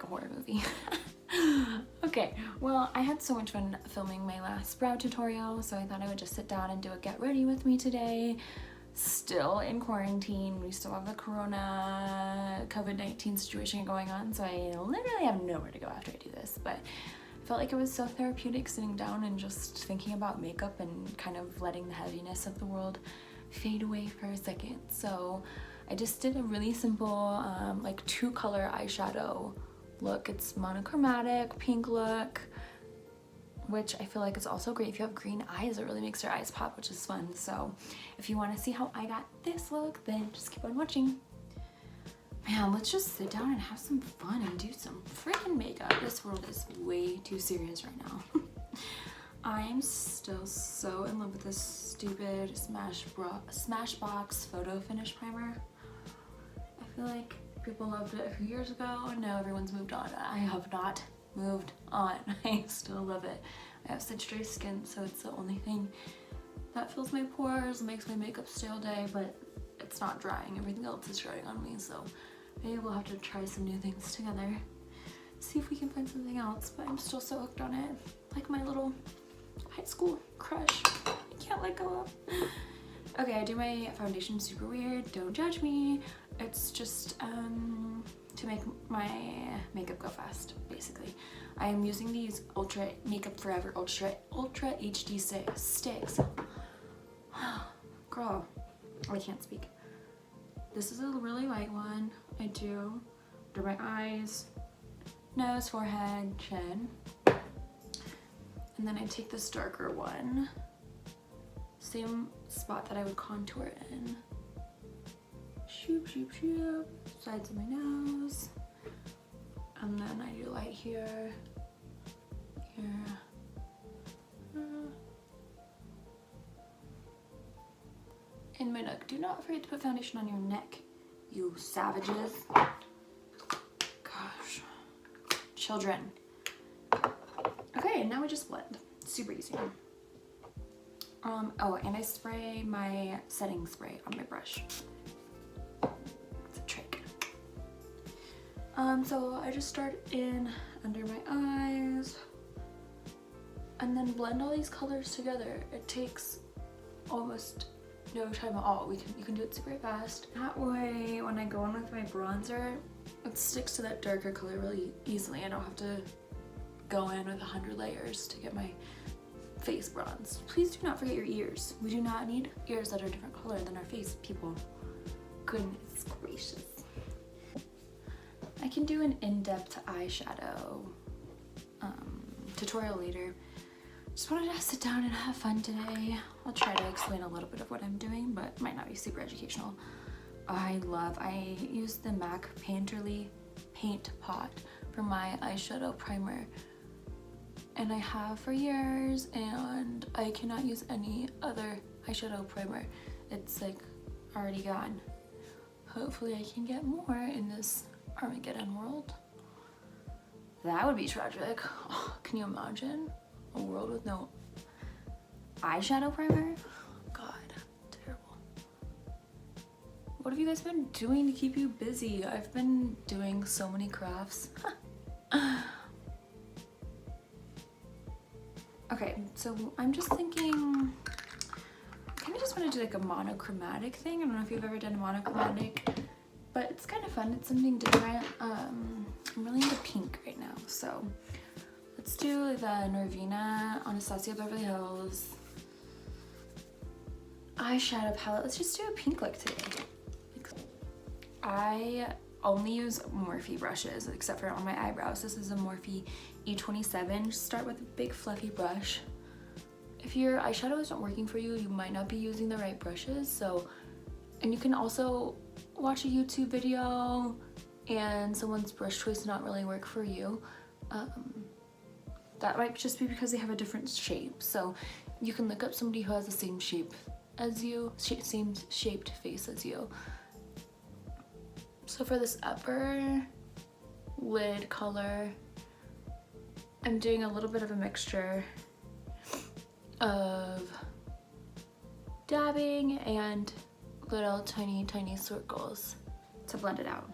horror movie. Okay, well, I had so much fun filming my last brow tutorial, so I thought I would just sit down and do a get ready with me today. Still in quarantine, we still have the corona COVID-19 situation going on, so I literally have nowhere to go after I do this, but I felt like it was so therapeutic sitting down and just thinking about makeup and kind of letting the heaviness of the world fade away for a second. So I just did a really simple like 2-color eyeshadow look. It's monochromatic, pink look, which I feel like is also great if you have green eyes. It really makes your eyes pop, which is fun. So if you want to see how I got this look, then just keep on watching. Man, let's just sit down and have some fun and do some freaking makeup. This world is way too serious right now. I'm still so in love with this stupid Smashbox photo finish primer. I feel like people loved it a few years ago and now everyone's moved on. I have not moved on. I still love it. I have such dry skin, so it's the only thing that fills my pores, makes my makeup stay all day, but it's not drying. Everything else is drying on me, so maybe we'll have to try some new things together. See if we can find something else, but I'm still so hooked on it. Like my little high school crush. I can't let go of. Okay, I do my foundation super weird. Don't judge me. It's just to make my makeup go fast, basically. I am using these Ultra Makeup Forever Ultra HD sticks. Girl, I can't speak. This is a really light one. I do under my eyes, nose, forehead, chin. And then I take this darker one, same spot that I would contour in. Shoop, shoop, shoop, sides of my nose. And then I do light here, here, in my neck. Do not forget to put foundation on your neck, you savages. Gosh, children. Okay, and now we just blend. Super easy. Oh, and I spray my setting spray on my brush. It's a trick. So I just start in under my eyes and then blend all these colors together. It takes almost no time at all. You can do it super fast. That way, when I go in with my bronzer, it sticks to that darker color really easily. I don't have to go in with 100 layers to get my face bronze. Please do not forget your ears. We do not need ears that are a different color than our face, people. Goodness gracious. I can do an in-depth eyeshadow tutorial later. Just wanted to sit down and have fun today. I'll try to explain a little bit of what I'm doing, but it might not be super educational. I use the MAC Painterly Paint Pot for my eyeshadow primer. And I have for years, and I cannot use any other eyeshadow primer. It's like already gone. Hopefully I can get more in this Armageddon world. That would be tragic. Oh, can you imagine a world with no eyeshadow primer? God, terrible. What have you guys been doing to keep you busy? I've been doing so many crafts. Okay, so I'm just thinking, I kind of just want to do like a monochromatic thing. I don't know if you've ever done a monochromatic, but it's kind of fun. It's something different. I'm really into pink right now, so let's do the Norvina Anastasia Beverly Hills eyeshadow palette. Let's just do a pink look today. I only use Morphe brushes, except for on my eyebrows. This is a Morphe E27. Just start with a big fluffy brush. If your eyeshadow isn't working for you, you might not be using the right brushes. So, and you can also watch a YouTube video and someone's brush choice not really work for you. That might just be because they have a different shape. So you can look up somebody who has the same shape as you, same shaped face as you. So for this upper lid color, I'm doing a little bit of a mixture of dabbing and little tiny circles to blend it out.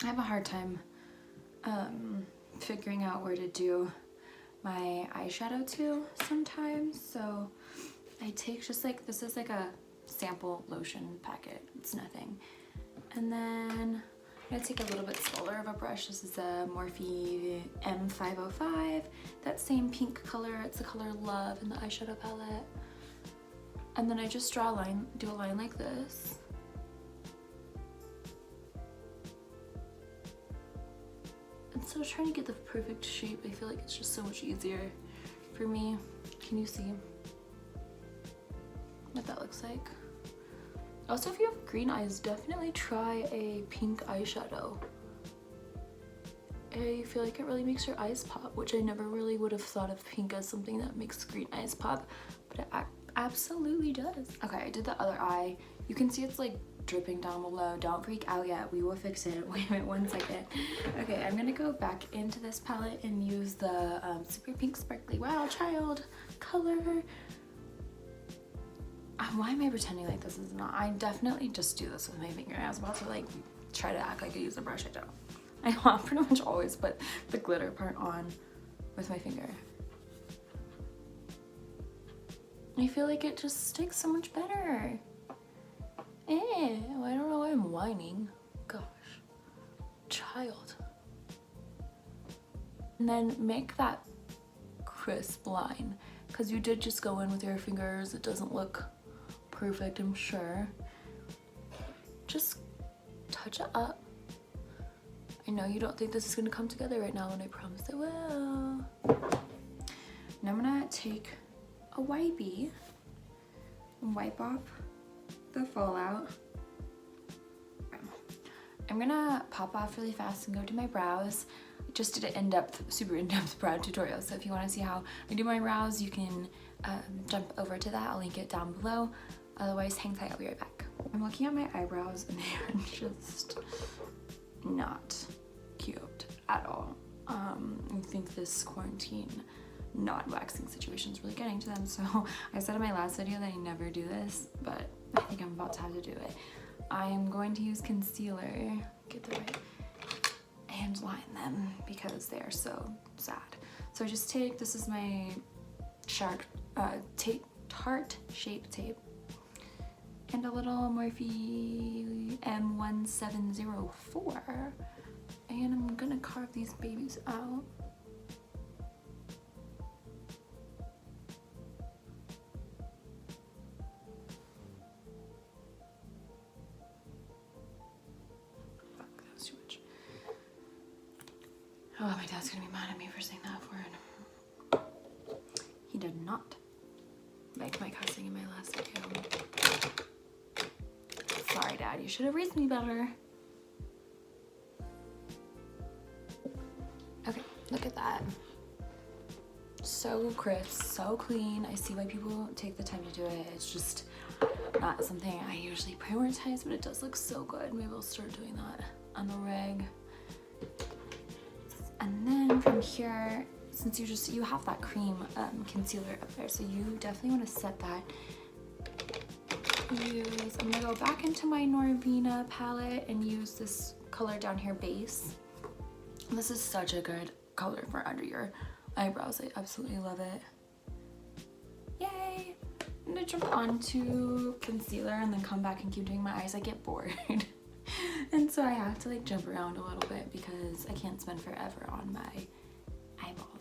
I have a hard time figuring out where to do my eyeshadow to sometimes, so I take just like, this is like a sample lotion packet, it's nothing. And then I'm gonna take a little bit smaller of a brush. This is a Morphe M505, that same pink color, it's the color Love in the eyeshadow palette. And then I just draw a line, do a line like this. Instead of trying to get the perfect shape, I feel like it's just so much easier for me. Can you see what that looks like? Also, if you have green eyes, definitely try a pink eyeshadow. I feel like it really makes your eyes pop, which I never really would have thought of pink as something that makes green eyes pop, but it absolutely does. Okay, I did the other eye. You can see it's like dripping down below. Don't freak out yet, we will fix it. Wait 1 second. Okay, I'm gonna go back into this palette and use the Super Pink Sparkly Wild Child color. Why am I pretending like this is not? I definitely just do this with my finger. I was about to like try to act like I use a brush. I don't. I pretty much always put the glitter part on with my finger. I feel like it just sticks so much better. I don't know why I'm whining. Gosh. Child. And then make that crisp line, because you did just go in with your fingers. It doesn't look perfect, I'm sure. Just touch it up. I know you don't think this is gonna come together right now, and I promise it will. Now I'm gonna take a wipey and wipe off the fallout. I'm gonna pop off really fast and go to my brows. I just did an super in-depth brow tutorial, so if you want to see how I do my brows, you can jump over to that. I'll link it down below. Otherwise, hang tight, I'll be right back. I'm looking at my eyebrows and they are just not cute at all. I think this quarantine non-waxing situation is really getting to them, so I said in my last video that I never do this, but I think I'm about to have to do it. I'm going to use concealer, get the right, and line them because they are so sad. So I just take, this is my Tarte Shape Tape, and a little Morphe M1704, and I'm gonna carve these babies out. Fuck, that was too much. Oh, my dad's gonna be mad at me for saying that word. He did not like my cussing in my last video. Sorry, Dad, you should have raised me better. Okay, look at that. So crisp, so clean. I see why people take the time to do it. It's just not something I usually prioritize, but it does look so good. Maybe I'll start doing that on the reg. And then from here, since you have that cream concealer up there, so you definitely want to set that. I'm gonna go back into my Norvina palette and use this color down here, Base. This is such a good color for under your eyebrows. I absolutely love it. Yay! I'm gonna jump onto concealer and then come back and keep doing my eyes. I get bored. And so I have to like jump around a little bit because I can't spend forever on my eyeballs.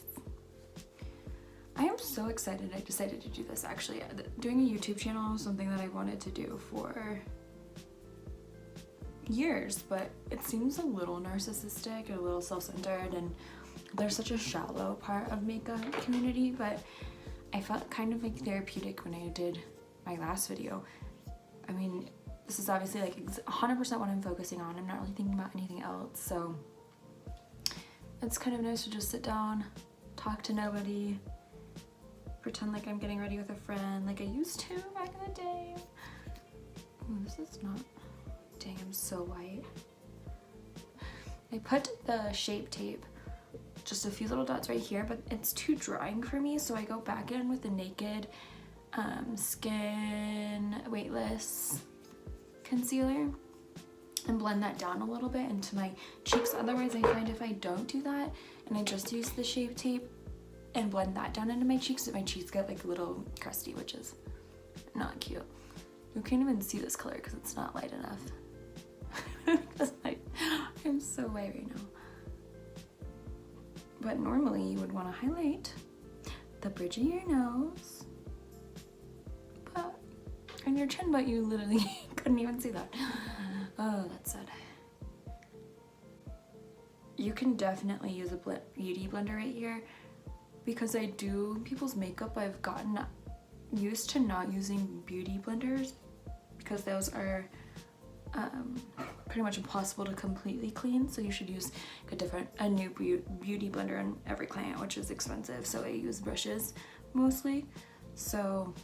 I am so excited I decided to do this. Actually, doing a YouTube channel is something that I wanted to do for years, but it seems a little narcissistic and a little self-centered, and there's such a shallow part of makeup community, but I felt kind of like therapeutic when I did my last video. I mean, this is obviously like 100% what I'm focusing on. I'm not really thinking about anything else, so it's kind of nice to just sit down, talk to nobody, pretend like I'm getting ready with a friend like I used to back in the day. Ooh, this is not, dang, I'm so white. I put the Shape Tape, just a few little dots right here, but it's too drying for me, so I go back in with the Naked Skin Weightless concealer, and blend that down a little bit into my cheeks. Otherwise, I find if I don't do that and I just use the Shape Tape and blend that down into my cheeks, that my cheeks get like a little crusty, which is not cute. You can't even see this color because it's not light enough. I'm so white right now. But normally you would want to highlight the bridge of your nose, and your chin, but you literally couldn't even see that. Oh, that's sad. You can definitely use a beauty blender right here, because I do people's makeup. I've gotten used to not using beauty blenders because those are pretty much impossible to completely clean. So you should use a new beauty blender in every client, which is expensive. So I use brushes mostly. So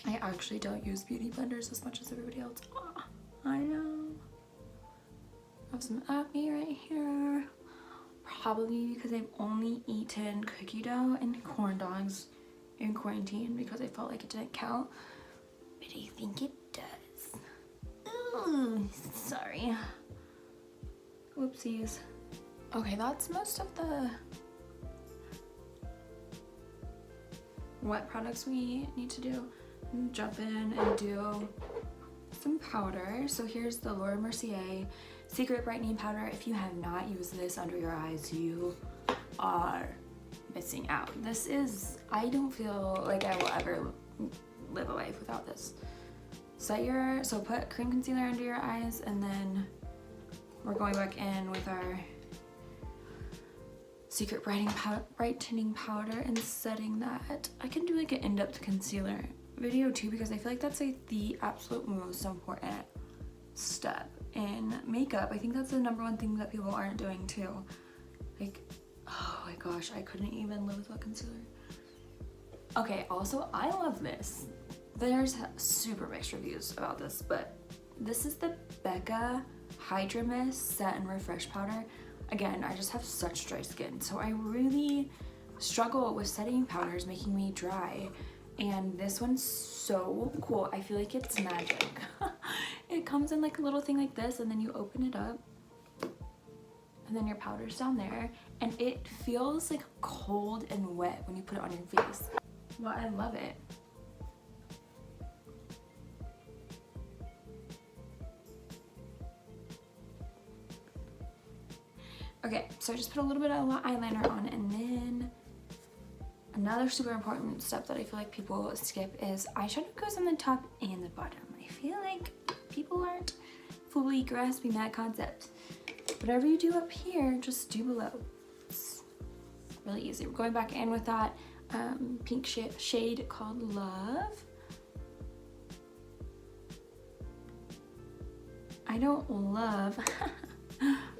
I actually don't use beauty blenders as much as everybody else. Oh, I know. I have some acne right here. Probably because I've only eaten cookie dough and corn dogs in quarantine because I felt like it didn't count. But I think it does. Ooh, sorry. Whoopsies. Okay, that's most of the wet products we need to do. Jump in and do some powder. So here's the Laura Mercier Secret Brightening Powder. If you have not used this under your eyes, you are missing out. This is, I don't feel like I will ever live a life without this. So put cream concealer under your eyes, and then we're going back in with our Secret Brightening Powder and setting that. I can do like an in-depth concealer video too, because I feel like that's like the absolute most important step in makeup. I think that's the #1 thing that people aren't doing too. Like, oh my gosh, I couldn't even live without concealer. Okay, also I love this. There's super mixed reviews about this, but this is the Becca Hydra Mist Set and Refresh Powder. Again, I just have such dry skin, so I really struggle with setting powders, making me dry. And this one's so cool. I feel like it's magic. It comes in like a little thing like this, and then you open it up, and then your powder's down there, and it feels like cold and wet when you put it on your face. Well, I love it. Okay, so I just put a little bit of eyeliner on, and then another super important step that I feel like people skip is eyeshadow goes on the top and the bottom. I feel like people aren't fully grasping that concept. Whatever you do up here, just do below. It's really easy. We're going back in with that pink shade called Love. I don't love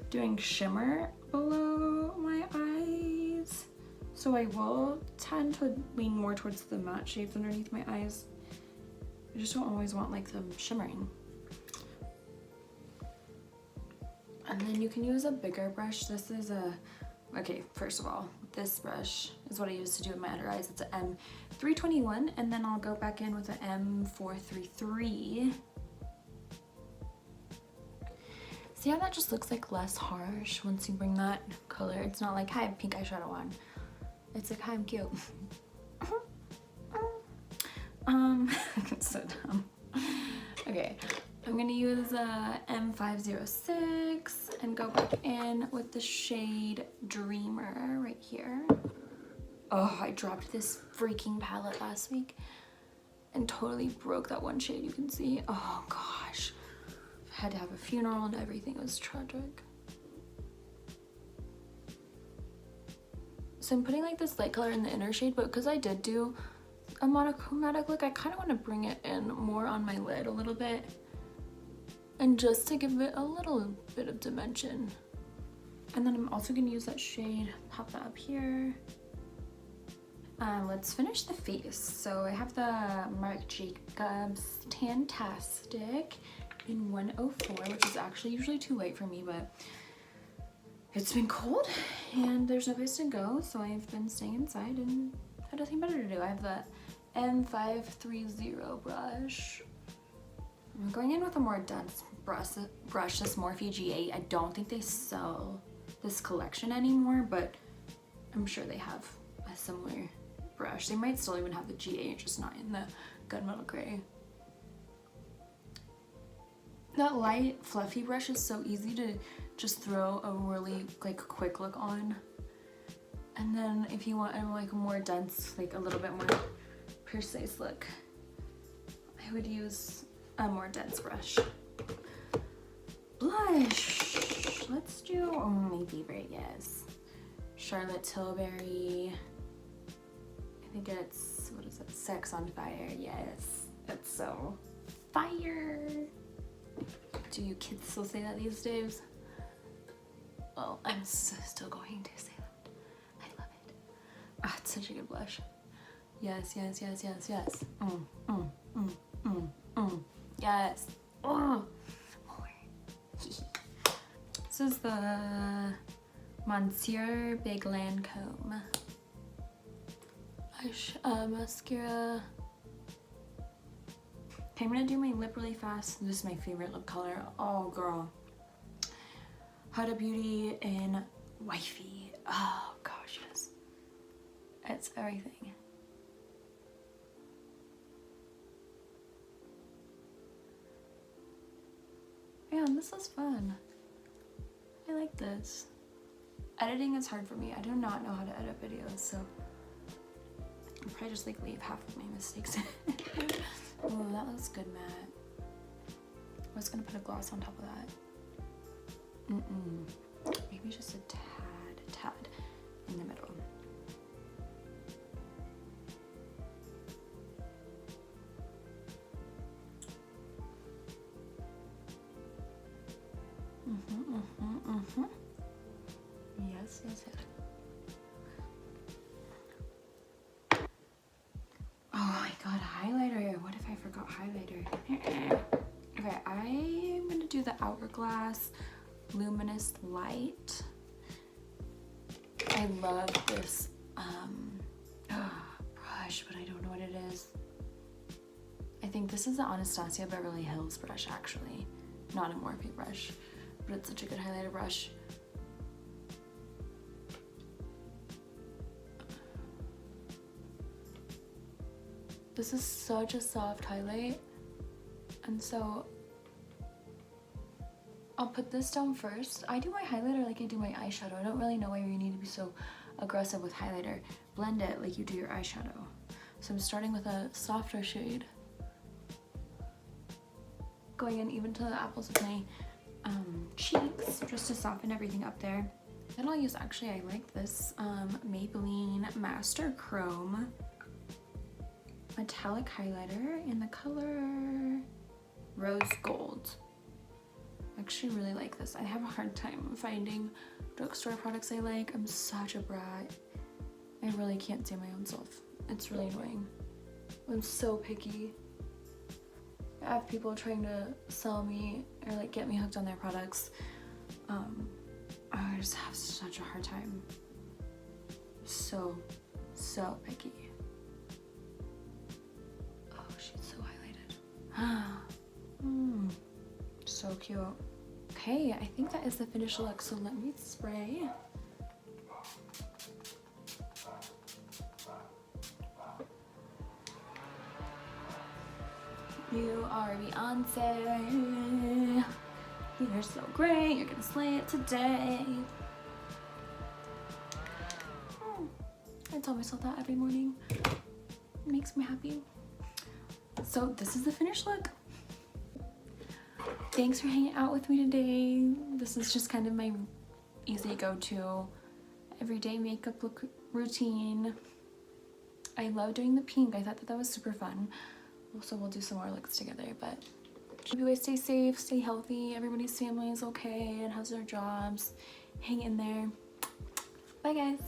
doing shimmer below my eyes, so I will tend to lean more towards the matte shades underneath my eyes. I just don't always want like them shimmering. And then you can use a bigger brush. This is okay, first of all, this brush is what I use to do my under eyes. It's an M321, and then I'll go back in with an M433. See how that just looks like less harsh once you bring that color? It's not like, hi, I have pink eyeshadow on. It's like, hi, I'm cute. It's so dumb. Okay, I'm gonna use a M506 and go back in with the shade Dreamer right here. Oh, I dropped this freaking palette last week and totally broke that one shade you can see. Oh gosh. Had to have a funeral and everything. It was tragic. So I'm putting like this light color in the inner shade, but because I did do a monochromatic look, I kind of want to bring it in more on my lid a little bit, and just to give it a little bit of dimension. And then I'm also going to use that shade, pop that up here. Let's finish the face. So I have the Marc Jacobs Tantastic in 104, which is actually usually too light for me, but it's been cold and there's no place to go, so I've been staying inside and had nothing better to do. I have the M530 brush. I'm going in with a more dense brush, this Morphe G8. I don't think they sell this collection anymore, but I'm sure they have a similar brush. They might still even have the G8, just not in the gunmetal gray. That light, fluffy brush is so easy to just throw a really like quick look on. And then if you want like a more dense, like a little bit more precise look, I would use a more dense brush. Blush. Let's do my favorite, yes. Charlotte Tilbury. I think it's, what is it? Sex on Fire, yes. It's so fire. Do you kids still say that these days? Well, I'm still going to say that. I love it. Ah, it's such a good blush. Yes, yes, yes, yes, yes. Yes. Oh, more. This is the Monsieur Big Lancome mascara. Okay, I'm gonna do my lip really fast. This is my favorite lip color. Oh, girl. Huda Beauty in Wifey. Oh, gosh, yes. It's everything. Man, this is fun. I like this. Editing is hard for me. I do not know how to edit videos, so I'll probably just like leave half of my mistakes. Oh, that looks good, Matt. I was gonna put a gloss on top of that. Maybe just a tad in the middle. Yes, yes, yes. Oh my god, highlighter. What if I forgot highlighter? Okay, I'm gonna do the Hourglass Luminous Light. I love this brush, but I don't know what it is. I think this is the Anastasia Beverly Hills brush, actually. Not a Morphe brush, but it's such a good highlighter brush. This is such a soft highlight, and so I'll put this down first. I do my highlighter like I do my eyeshadow. I don't really know why you need to be so aggressive with highlighter. Blend it like you do your eyeshadow. So I'm starting with a softer shade, going in even to the apples of my cheeks, just to soften everything up there. Then I'll use, actually I like this Maybelline Master Chrome metallic highlighter in the color Rose Gold. I actually really like this. I have a hard time finding drugstore products I like. I'm such a brat. I really can't see my own self. It's really annoying. I'm so picky. I have people trying to sell me or like get me hooked on their products. I just have such a hard time. So picky. Oh, she's so highlighted. So cute. Okay, I think that is the finished look. So let me spray. You are Beyonce. You're so great. You're gonna slay it today. I tell myself that every morning. It makes me happy. So this is the finished look. Thanks for hanging out with me today. This is just kind of my easy go-to everyday makeup look routine. I love doing the pink. I thought that was super fun. Also, we'll do some more looks together, but hope you guys stay safe, stay healthy, everybody's family is okay and has their jobs. Hang in there. Bye guys.